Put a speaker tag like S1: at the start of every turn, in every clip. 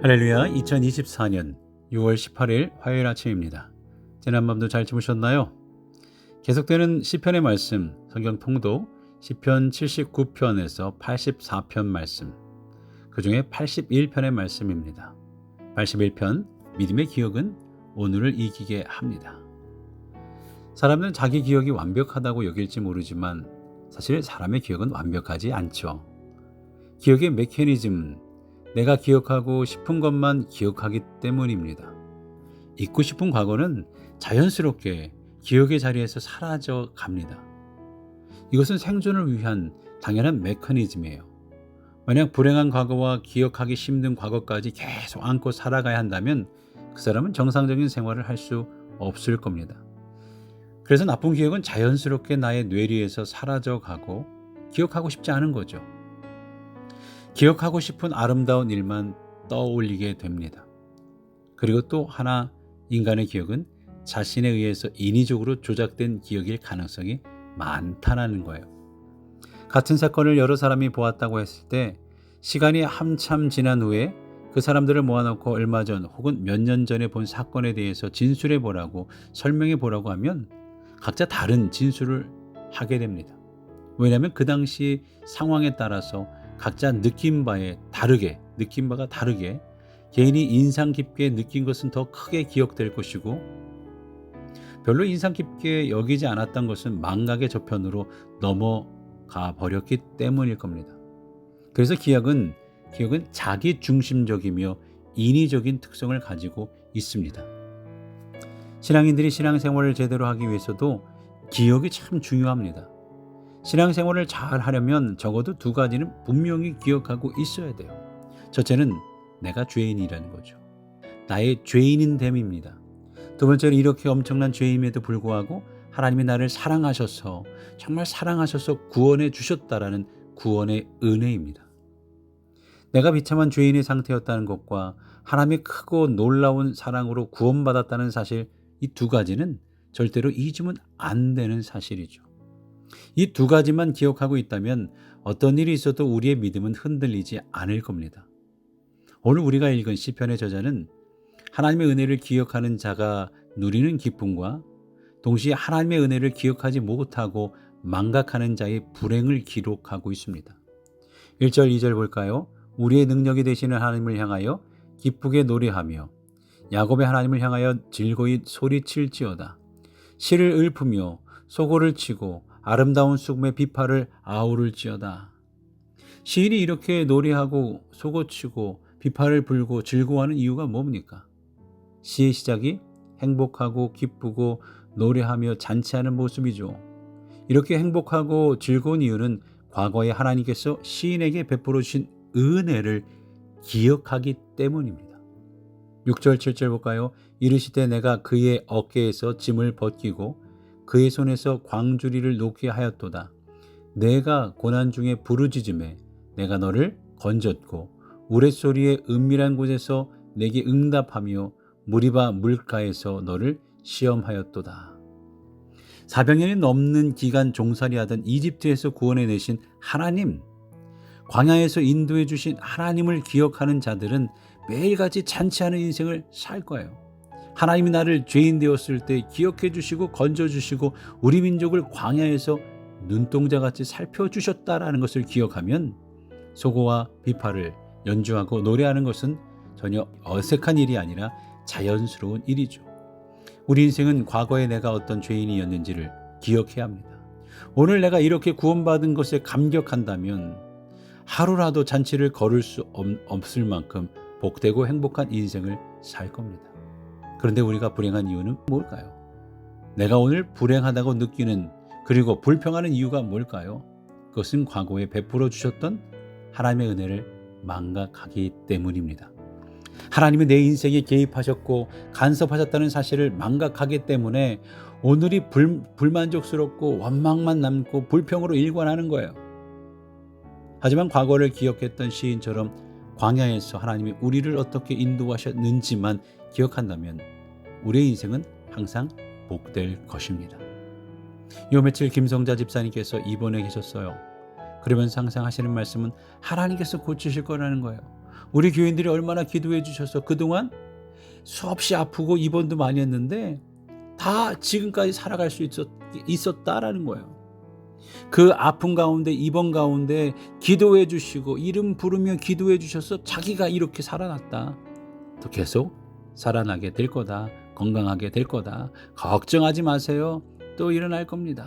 S1: 할렐루야. 2024년 6월 18일 화요일 아침입니다. 지난밤도 잘 주무셨나요? 계속되는 시편의 말씀, 성경 통독 시편 79편에서 84편 말씀, 그 중에 81편의 말씀입니다. 81편, 믿음의 기억은 오늘을 이기게 합니다. 사람은 자기 기억이 완벽하다고 여길지 모르지만 사실 사람의 기억은 완벽하지 않죠. 기억의 메커니즘, 내가 기억하고 싶은 것만 기억하기 때문입니다. 잊고 싶은 과거는 자연스럽게 기억의 자리에서 사라져 갑니다. 이것은 생존을 위한 당연한 메커니즘이에요. 만약 불행한 과거와 기억하기 힘든 과거까지 계속 안고 살아가야 한다면 그 사람은 정상적인 생활을 할 수 없을 겁니다. 그래서 나쁜 기억은 자연스럽게 나의 뇌리에서 사라져 가고 기억하고 싶지 않은 거죠. 기억하고 싶은 아름다운 일만 떠올리게 됩니다. 그리고 또 하나, 인간의 기억은 자신에 의해서 인위적으로 조작된 기억일 가능성이 많다는 거예요. 같은 사건을 여러 사람이 보았다고 했을 때 시간이 한참 지난 후에 그 사람들을 모아놓고 얼마 전 혹은 몇 년 전에 본 사건에 대해서 진술해 보라고 설명해 보라고 하면 각자 다른 진술을 하게 됩니다. 왜냐하면 그 당시 상황에 따라서 각자 느낀 바가 다르게 개인이 인상 깊게 느낀 것은 더 크게 기억될 것이고 별로 인상 깊게 여기지 않았던 것은 망각의 저편으로 넘어가 버렸기 때문일 겁니다. 그래서 기억은 자기 중심적이며 인위적인 특성을 가지고 있습니다. 신앙인들이 신앙생활을 제대로 하기 위해서도 기억이 참 중요합니다. 신앙생활을 잘 하려면 적어도 두 가지는 분명히 기억하고 있어야 돼요. 첫째는 내가 죄인이라는 거죠. 나의 죄인인됨입니다. 두 번째는 이렇게 엄청난 죄임에도 불구하고 하나님이 나를 사랑하셔서 정말 사랑하셔서 구원해 주셨다라는 구원의 은혜입니다. 내가 비참한 죄인의 상태였다는 것과 하나님의 크고 놀라운 사랑으로 구원받았다는 사실, 이 두 가지는 절대로 잊으면 안 되는 사실이죠. 이 두 가지만 기억하고 있다면 어떤 일이 있어도 우리의 믿음은 흔들리지 않을 겁니다. 오늘 우리가 읽은 시편의 저자는 하나님의 은혜를 기억하는 자가 누리는 기쁨과 동시에 하나님의 은혜를 기억하지 못하고 망각하는 자의 불행을 기록하고 있습니다. 1절 2절 볼까요? 우리의 능력이 되시는 하나님을 향하여 기쁘게 노래하며 야곱의 하나님을 향하여 즐거이 소리칠지어다. 시를 읊으며 소고를 치고 아름다운 수금의 비파를 아우를지어다. 시인이 이렇게 노래하고 소고치고 비파를 불고 즐거워하는 이유가 뭡니까? 시의 시작이 행복하고 기쁘고 노래하며 잔치하는 모습이죠. 이렇게 행복하고 즐거운 이유는 과거에 하나님께서 시인에게 베풀어 주신 은혜를 기억하기 때문입니다. 6절 7절 볼까요? 이르시되 내가 그의 어깨에서 짐을 벗기고 그의 손에서 광주리를 놓게 하였도다. 내가 고난 중에 부르짖음에 내가 너를 건졌고 우레소리의 은밀한 곳에서 내게 응답하며 무리바 물가에서 너를 시험하였도다. 400년이 넘는 기간 종살이하던 이집트에서 구원해 내신 하나님, 광야에서 인도해 주신 하나님을 기억하는 자들은 매일같이 잔치하는 인생을 살 거예요. 하나님이 나를 죄인 되었을 때 기억해 주시고 건져 주시고 우리 민족을 광야에서 눈동자같이 살펴주셨다라는 것을 기억하면 소고와 비파를 연주하고 노래하는 것은 전혀 어색한 일이 아니라 자연스러운 일이죠. 우리 인생은 과거에 내가 어떤 죄인이었는지를 기억해야 합니다. 오늘 내가 이렇게 구원받은 것에 감격한다면 하루라도 잔치를 거를 수 없을 만큼 복되고 행복한 인생을 살 겁니다. 그런데 우리가 불행한 이유는 뭘까요? 내가 오늘 불행하다고 느끼는 그리고 불평하는 이유가 뭘까요? 그것은 과거에 베풀어 주셨던 하나님의 은혜를 망각하기 때문입니다. 하나님이 내 인생에 개입하셨고 간섭하셨다는 사실을 망각하기 때문에 오늘이 불만족스럽고 원망만 남고 불평으로 일관하는 거예요. 하지만 과거를 기억했던 시인처럼 광야에서 하나님이 우리를 어떻게 인도하셨는지만 기억한다면 우리의 인생은 항상 복될 것입니다. 요 며칠 김성자 집사님께서 입원해 계셨어요. 그러면서 항상 하시는 말씀은 하나님께서 고치실 거라는 거예요. 우리 교인들이 얼마나 기도해 주셔서 그동안 수없이 아프고 입원도 많이 했는데 다 지금까지 살아갈 수 있었다라는 거예요. 그 아픔 가운데 입원 가운데 기도해 주시고 이름 부르며 기도해 주셔서 자기가 이렇게 살아났다. 또 계속 살아나게 될 거다. 건강하게 될 거다. 걱정하지 마세요. 또 일어날 겁니다.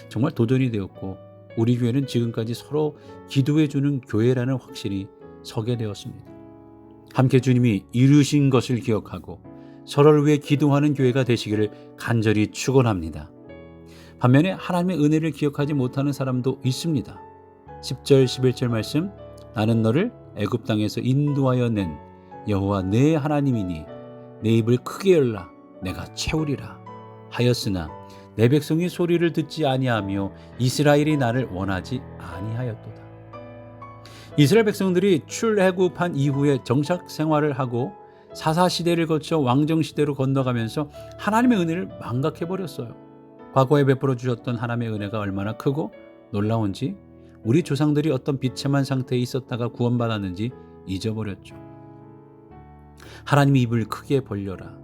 S1: 정말 도전이 되었고 우리 교회는 지금까지 서로 기도해 주는 교회라는 확신이 서게 되었습니다. 함께 주님이 이루신 것을 기억하고 서로를 위해 기도하는 교회가 되시기를 간절히 축원합니다. 반면에 하나님의 은혜를 기억하지 못하는 사람도 있습니다. 10절 11절 말씀, 나는 너를 애굽 땅에서 인도하여 낸 여호와 내 하나님이니 내 입을 크게 열라 내가 채우리라 하였으나 내 백성이 소리를 듣지 아니하며 이스라엘이 나를 원하지 아니하였도다. 이스라엘 백성들이 출애굽한 이후에 정착 생활을 하고 사사시대를 거쳐 왕정시대로 건너가면서 하나님의 은혜를 망각해버렸어요. 과거에 베풀어 주셨던 하나님의 은혜가 얼마나 크고 놀라운지, 우리 조상들이 어떤 비참한 상태에 있었다가 구원받았는지 잊어버렸죠. 하나님이 입을 크게 벌려라.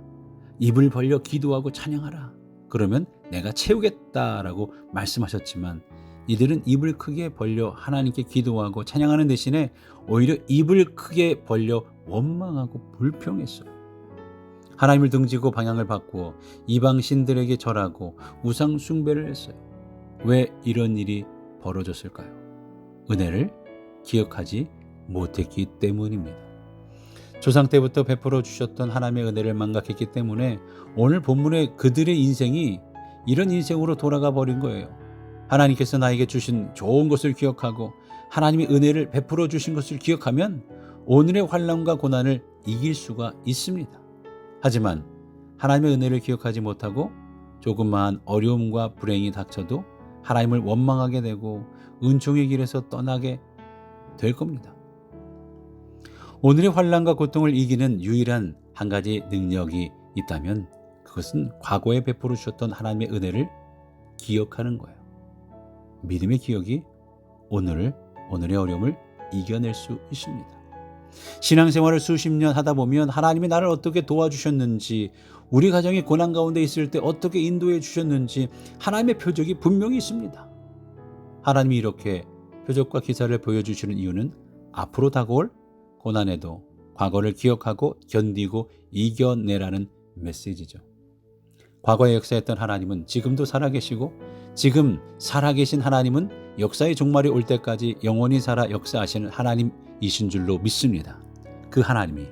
S1: 입을 벌려 기도하고 찬양하라. 그러면 내가 채우겠다라고 말씀하셨지만 이들은 입을 크게 벌려 하나님께 기도하고 찬양하는 대신에 오히려 입을 크게 벌려 원망하고 불평했어요. 하나님을 등지고 방향을 바꾸어 이방 신들에게 절하고 우상 숭배를 했어요. 왜 이런 일이 벌어졌을까요? 은혜를 기억하지 못했기 때문입니다. 조상 때부터 베풀어 주셨던 하나님의 은혜를 망각했기 때문에 오늘 본문의 그들의 인생이 이런 인생으로 돌아가 버린 거예요. 하나님께서 나에게 주신 좋은 것을 기억하고 하나님의 은혜를 베풀어 주신 것을 기억하면 오늘의 환난과 고난을 이길 수가 있습니다. 하지만 하나님의 은혜를 기억하지 못하고 조그마한 어려움과 불행이 닥쳐도 하나님을 원망하게 되고 은총의 길에서 떠나게 될 겁니다. 오늘의 환난과 고통을 이기는 유일한 한 가지 능력이 있다면 그것은 과거에 베풀어 주셨던 하나님의 은혜를 기억하는 거예요. 믿음의 기억이 오늘의 어려움을 이겨낼 수 있습니다. 신앙생활을 수십 년 하다 보면 하나님이 나를 어떻게 도와주셨는지, 우리 가정이 고난 가운데 있을 때 어떻게 인도해 주셨는지 하나님의 표적이 분명히 있습니다. 하나님이 이렇게 표적과 기사를 보여주시는 이유는 앞으로 다가올 고난에도 과거를 기억하고 견디고 이겨내라는 메시지죠. 과거에 역사했던 하나님은 지금도 살아계시고 지금 살아계신 하나님은 역사의 종말이 올 때까지 영원히 살아 역사하시는 하나님이신 줄로 믿습니다. 그 하나님이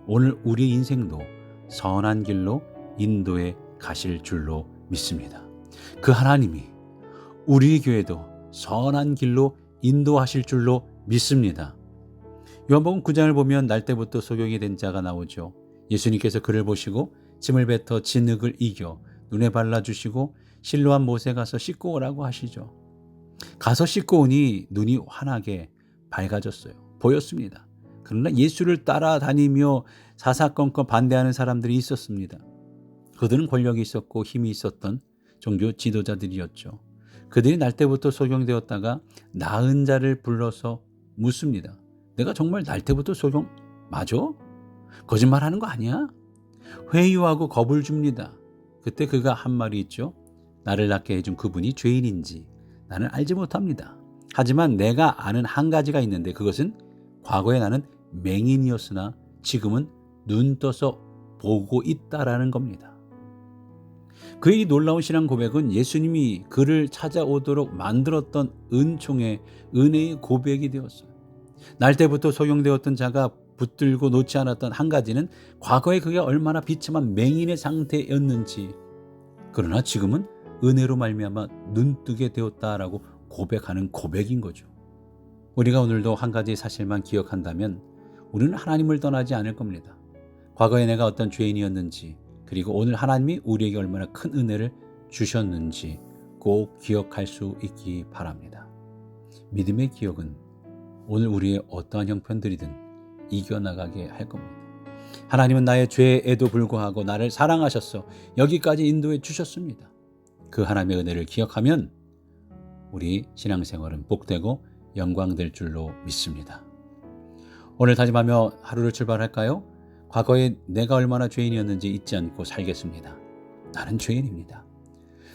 S1: 오늘 우리 인생도 선한 길로 인도해 가실 줄로 믿습니다. 그 하나님이 우리 교회도 선한 길로 인도하실 줄로 믿습니다. 요한복음 9장을 보면 날 때부터 소경이 된 자가 나오죠. 예수님께서 그를 보시고 짐을 뱉어 진흙을 이겨 눈에 발라주시고 실로한 못에 가서 씻고 오라고 하시죠. 가서 씻고 오니 눈이 환하게 밝아졌어요. 보였습니다. 그러나 예수를 따라다니며 사사건건 반대하는 사람들이 있었습니다. 그들은 권력이 있었고 힘이 있었던 종교 지도자들이었죠. 그들이 날 때부터 소경되었다가 나은 자를 불러서 묻습니다. 내가 정말 날 때부터 소경 맞아? 거짓말하는 거 아니야? 회유하고 겁을 줍니다. 그때 그가 한 말이 있죠. 나를 낳게 해준 그분이 죄인인지 나는 알지 못합니다. 하지만 내가 아는 한 가지가 있는데 그것은 과거에 나는 맹인이었으나 지금은 눈 떠서 보고 있다라는 겁니다. 그의 이 놀라운 신앙 고백은 예수님이 그를 찾아오도록 만들었던 은총의 은혜의 고백이 되었어요. 날 때부터 소경되었던 자가 붙들고 놓지 않았던 한 가지는 과거에 그게 얼마나 비참한 맹인의 상태였는지, 그러나 지금은 은혜로 말미암아 눈뜨게 되었다라고 고백하는 고백인 거죠. 우리가 오늘도 한 가지 사실만 기억한다면 우리는 하나님을 떠나지 않을 겁니다. 과거에 내가 어떤 죄인이었는지, 그리고 오늘 하나님이 우리에게 얼마나 큰 은혜를 주셨는지 꼭 기억할 수 있기 바랍니다. 믿음의 기억은 오늘 우리의 어떠한 형편들이든 이겨나가게 할 겁니다. 하나님은 나의 죄에도 불구하고 나를 사랑하셔서 여기까지 인도해 주셨습니다. 그 하나님의 은혜를 기억하면 우리 신앙생활은 복되고 영광될 줄로 믿습니다. 오늘 다짐하며 하루를 출발할까요? 과거에 내가 얼마나 죄인이었는지 잊지 않고 살겠습니다. 나는 죄인입니다.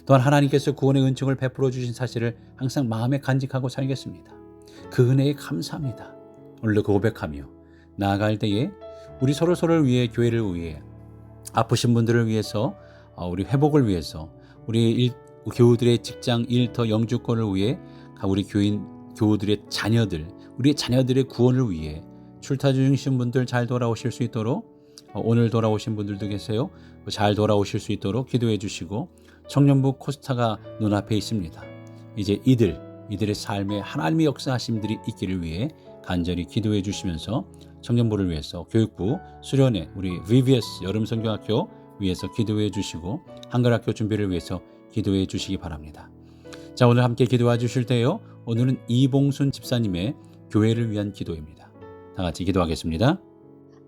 S1: 또한 하나님께서 구원의 은총을 베풀어 주신 사실을 항상 마음에 간직하고 살겠습니다. 그 은혜에 감사합니다. 오늘도 고백하며 나아갈 때에 우리 서로를 위해, 교회를 위해, 아프신 분들을 위해서, 우리 회복을 위해서, 우리 교우들의 직장 일터 영주권을 위해, 우리 교우들의 자녀들, 우리 자녀들의 구원을 위해 출타 중이신 분들 잘 돌아오실 수 있도록, 오늘 돌아오신 분들도 계세요. 잘 돌아오실 수 있도록 기도해 주시고, 청년부 코스타가 눈앞에 있습니다. 이제 이들의 삶에 하나님의 역사하심들이 있기를 위해 간절히 기도해 주시면서 청년부를 위해서 교육부 수련회 우리 VBS 여름성경학교 위해서 기도해 주시고 한글학교 준비를 위해서 기도해 주시기 바랍니다. 자, 오늘 함께 기도해 주실 때요. 오늘은 이봉순 집사님의 교회를 위한 기도입니다. 다 같이 기도하겠습니다.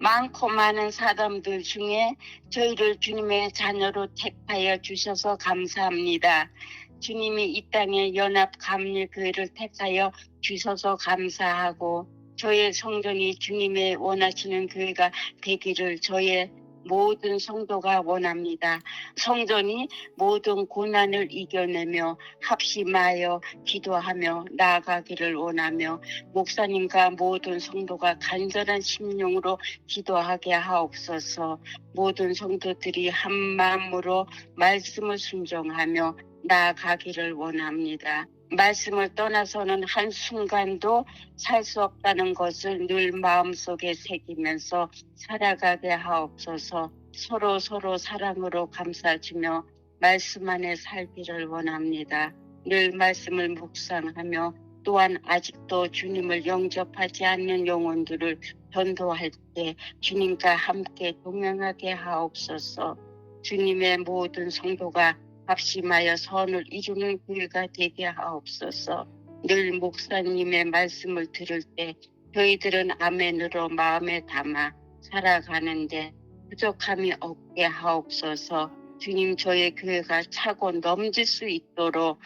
S2: 많고 많은 사람들 중에 저희를 주님의 자녀로 택하여 주셔서 감사합니다. 주님이 이 땅에 연합감리교회를 택하여 주셔서 감사하고 저의 성전이 주님의 원하시는 교회가 되기를 저의 모든 성도가 원합니다. 성전이 모든 고난을 이겨내며 합심하여 기도하며 나아가기를 원하며 목사님과 모든 성도가 간절한 심령으로 기도하게 하옵소서. 모든 성도들이 한 마음으로 말씀을 순종하며 나아가기를 원합니다. 말씀을 떠나서는 한순간도 살 수 없다는 것을 늘 마음속에 새기면서 살아가게 하옵소서. 서로 사랑으로 감싸주며 말씀 안에 살기를 원합니다. 늘 말씀을 묵상하며 또한 아직도 주님을 영접하지 않는 영혼들을 전도할 때 주님과 함께 동행하게 하옵소서. 주님의 모든 성도가 합심하여 선을 이루는 교회가 되게 하옵소서. 늘 목사님의 말씀을 들을 때 저희들은 아멘으로 마음에 담아 살아가는데 부족함이 없게 하옵소서. 주님, 저의 교회가 차고 넘칠 수 있도록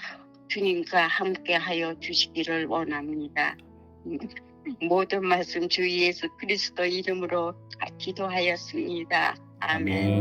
S2: 주님과 함께 하여 주시기를 원합니다. 모든 말씀 주 예수 그리스도 이름으로 기도하였습니다. 아멘.